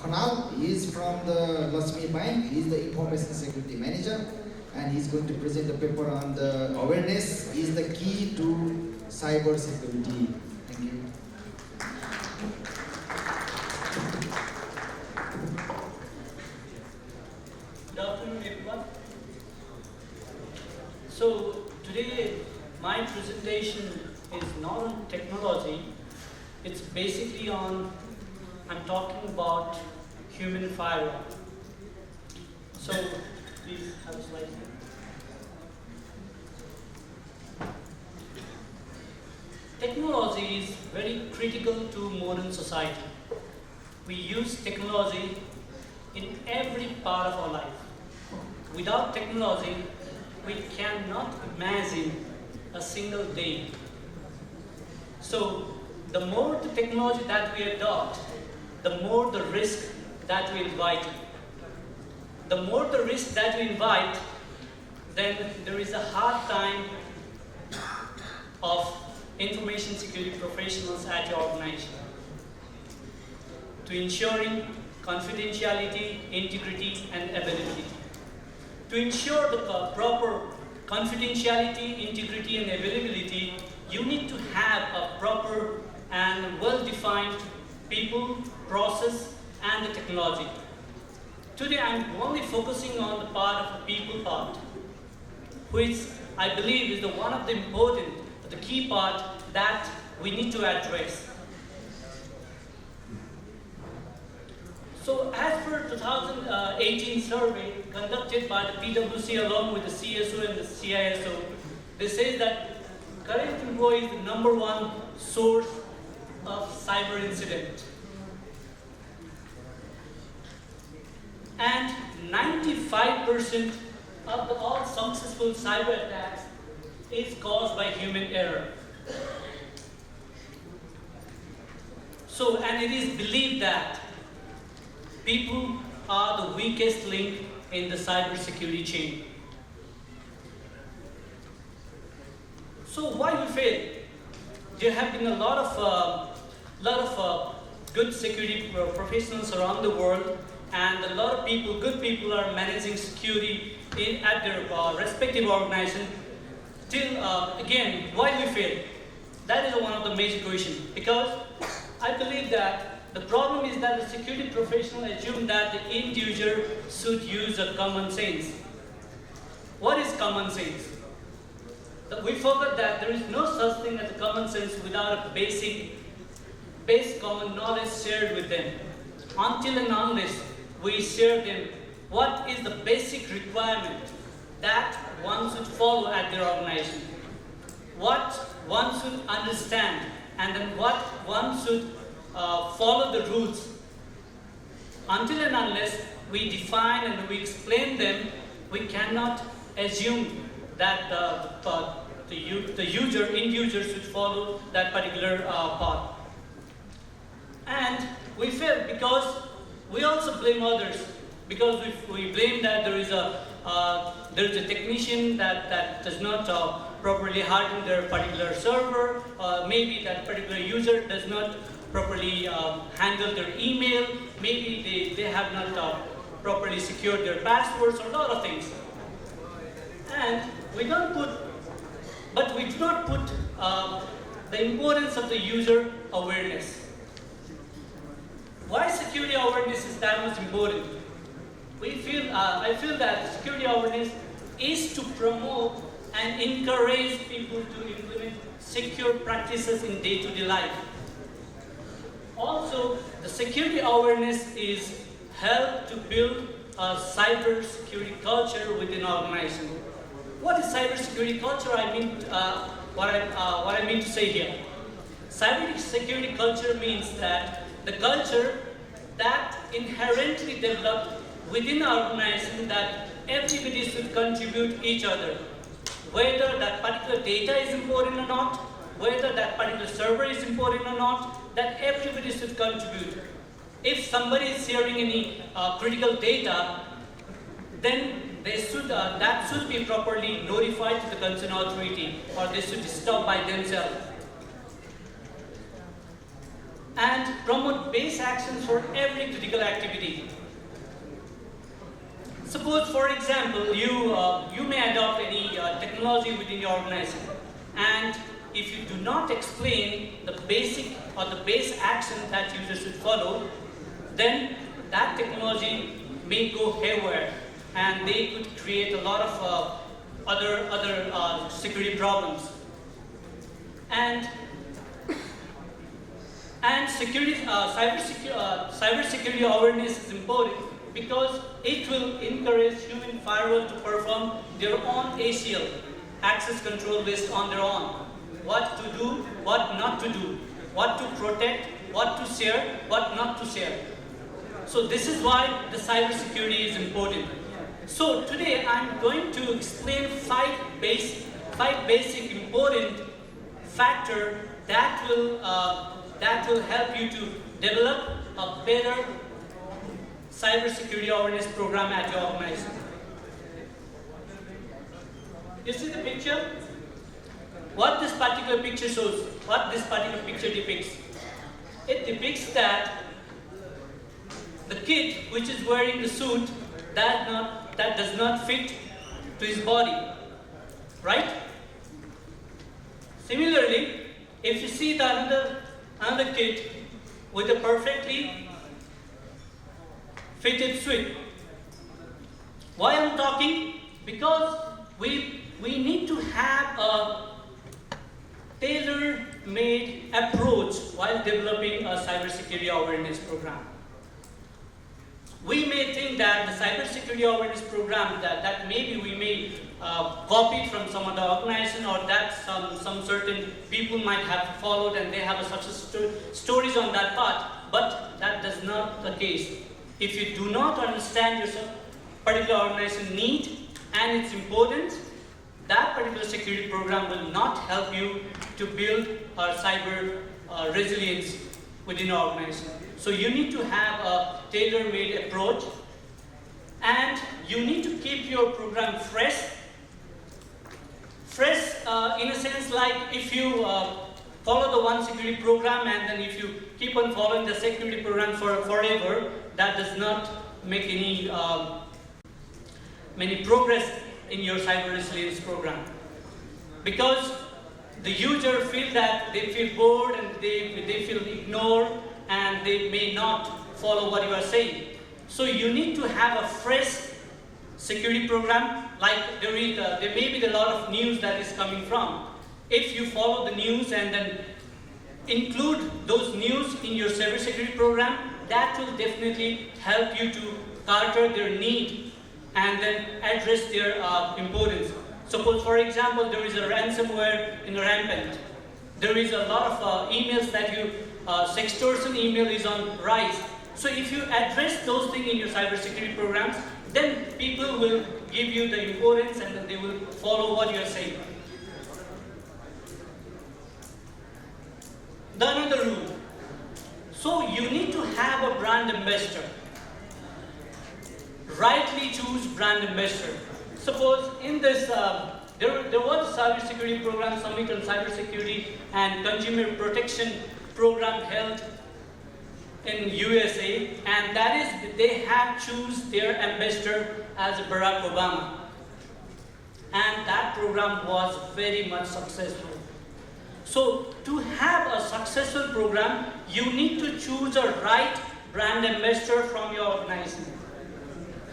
Khanal. He is from the Laxmi Bank. He is the Information Security Manager, and he's going to present the paper on the awareness is the key to cyber security. Thank you. Good afternoon, everyone. So today my presentation is not on technology. It's basically on, I'm talking about human firewall. So please have a slide. Technology is very critical to modern society. We use technology in every part of our life. Without technology, we cannot imagine a single day. So the more the technology that we adopt, the more the risk that we invite. The more the risk that we invite, then there is a hard time of information security professionals at your organization to ensuring confidentiality, integrity, and availability. To ensure the proper confidentiality, integrity, and availability, you need to have a proper and well-defined people, process, and the technology. Today, I'm only focusing on the part of the people part, which I believe is the one of the important, the key part that we need to address. So as per 2018 survey conducted by the PwC along with the CSO and the CISO, they say that current employee is the #1 source of cyber incident. And 95% of all successful cyber attacks is caused by human error. So, and it is believed that people are the weakest link in the cybersecurity chain. So why we fail? There have been a lot of good security professionals around the world, and a lot of people, good people, are managing security at their respective organization. Till again, why we fail? That is one of the major questions, because I believe that the problem is that the security professional assume that the end user should use a common sense. What is common sense? We forgot that there is no such thing as a common sense without a basic common knowledge shared with them. Until and unless we share them what is the basic requirement that one should follow at their organization, what one should understand, and then what one should follow the rules. Until and unless we define and we explain them, we cannot assume that the end user should follow that particular path. And we fail because we also blame others, because we blame that there is a technician that does not properly harden their particular server, maybe that particular user does not properly handle their email, maybe they have not properly secured their passwords, or a lot of things. And we do not put the importance of the user awareness. Why security awareness is that much important? I feel that security awareness is to promote and encourage people to implement secure practices in day-to-day life. Also, the security awareness is help to build a cyber security culture within an organization. What is cyber security culture? What I mean to say here. Cyber security culture means that the culture that inherently developed within an organization, that everybody should contribute each other. Whether that particular data is important or not, whether that particular server is important or not, that everybody should contribute. If somebody is sharing any critical data, then that should be properly notified to the concerned authority, or they should stop by themselves. and promote base actions for every critical activity. Suppose, for example, you may adopt any technology within your organization, and if you do not explain the basic or the base action that users should follow, then that technology may go haywire, and they could create a lot of other security problems. And cybersecurity awareness is important because it will encourage human firewall to perform their own ACL, access control based on their own. What to do, what not to do, what to protect, what to share, what not to share. So this is why the cybersecurity is important. So today I'm going to explain five basic important factors that will help you to develop a better cybersecurity awareness program at your organization. You see the picture? What this particular picture shows, what this particular picture depicts. It depicts that the kid which is wearing the suit that does not fit to his body, right? Similarly, if you see the another kid with a perfectly fitted suit, why I'm talking? Because we need to have a tailor-made approach while developing a cybersecurity awareness program. We may think that the cybersecurity awareness program that maybe we may copy from some other organization, or that some certain people might have followed and they have a success stories on that part, but that does not the case. If you do not understand your particular organization need and its importance, that particular security program will not help you to build our cyber resilience within your organization. So you need to have a tailor-made approach, and you need to keep your program fresh in a sense, like if you follow the one security program and then if you keep on following the security program forever, that does not make many progress in your cyber resilience program, because the user feel that they feel bored and they feel ignored and they may not follow what you are saying. So you need to have a fresh security program. Like there may be a lot of news that is coming from. If you follow the news and then include those news in your cybersecurity program, that will definitely help you to cater their need and then address their importance. Suppose, for example, there is a ransomware in rampant. There is a lot of emails that sextortion email is on rise. So if you address those things in your cybersecurity programs, then people will give you the importance and then they will follow what you are saying. The another rule. So you need to have a brand ambassador. Rightly choose brand ambassador. Suppose in this, there was a cybersecurity program, Summit on Cybersecurity and Consumer Protection program held in USA, and that is they have choose their ambassador as Barack Obama, and that program was very much successful. So to have a successful program, you need to choose a right brand ambassador from your organization,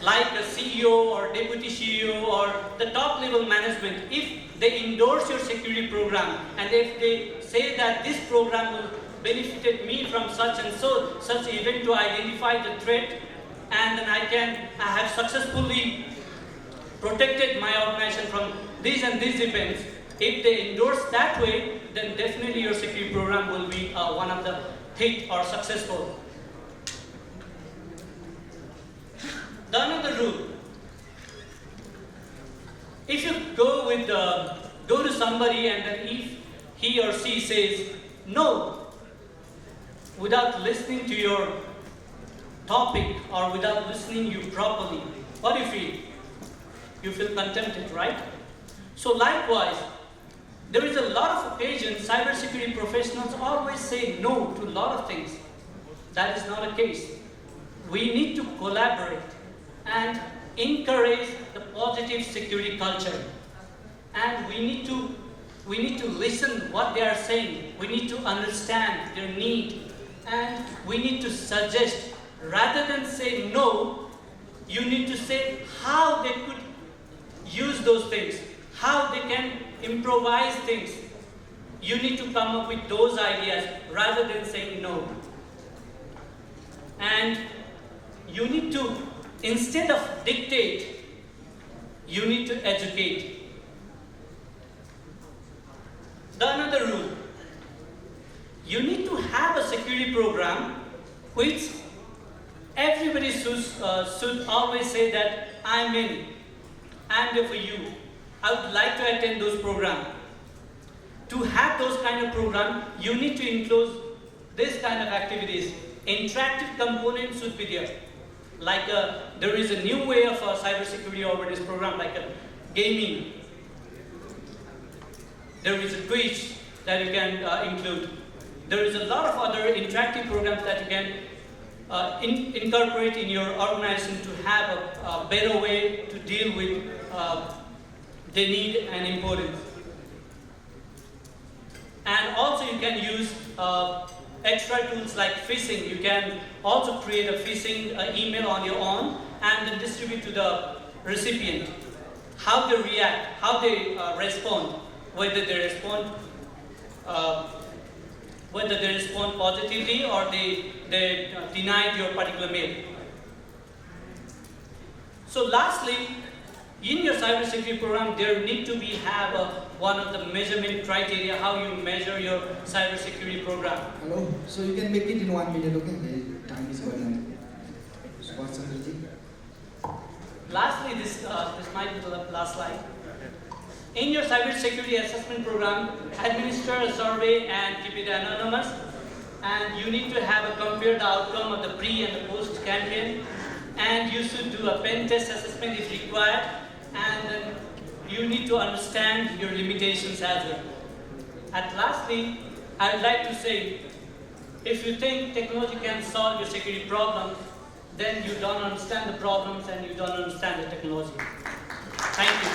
like a CEO or deputy CEO or the top level management. If they endorse your security program and if they say that this program will benefited me from such and such event to identify the threat, and then I have successfully protected my organization from these and these events. If they endorse that way, then definitely your security program will be one of the hit or successful. The another rule. If you go to somebody and then if he or she says no, without listening to your topic or without listening you properly, what do you feel? You feel contempted, right? So likewise, there is a lot of occasions cybersecurity professionals always say no to a lot of things. That is not the case. We need to collaborate and encourage the positive security culture. And we need to listen what they are saying. We need to understand their need. And we need to suggest, rather than say no, you need to say how they could use those things, how they can improvise things. You need to come up with those ideas rather than saying no. And you need to, instead of dictate, you need to educate. Another rule, you need to have a security program which everybody should always say that I'm in, I'm there for you. I would like to attend those programs. To have those kind of programs, you need to include this kind of activities. Interactive components should be there. Like there is a new way of cybersecurity awareness program, like gaming. There is a quiz that you can include. There is a lot of other interactive programs that you can incorporate in your organization to have a better way to deal with the need and importance. And also you can use extra tools like phishing. You can also create a phishing email on your own and then distribute to the recipient. How they react, how they respond, whether they respond positively or they denied your particular mail. So lastly, in your cybersecurity program, there need to be one of the measurement criteria, how you measure your cybersecurity program. Hello, so you can make it in 1 minute, okay? The time is going on. Subas Chandra ji. Lastly, this might be the last slide. In your cybersecurity assessment program, administer a survey and keep it anonymous. And you need to have a compare the outcome of the pre and the post campaign. And you should do a pen test assessment if required. And then you need to understand your limitations as well. And lastly, I would like to say, if you think technology can solve your security problems, then you don't understand the problems and you don't understand the technology. Thank you.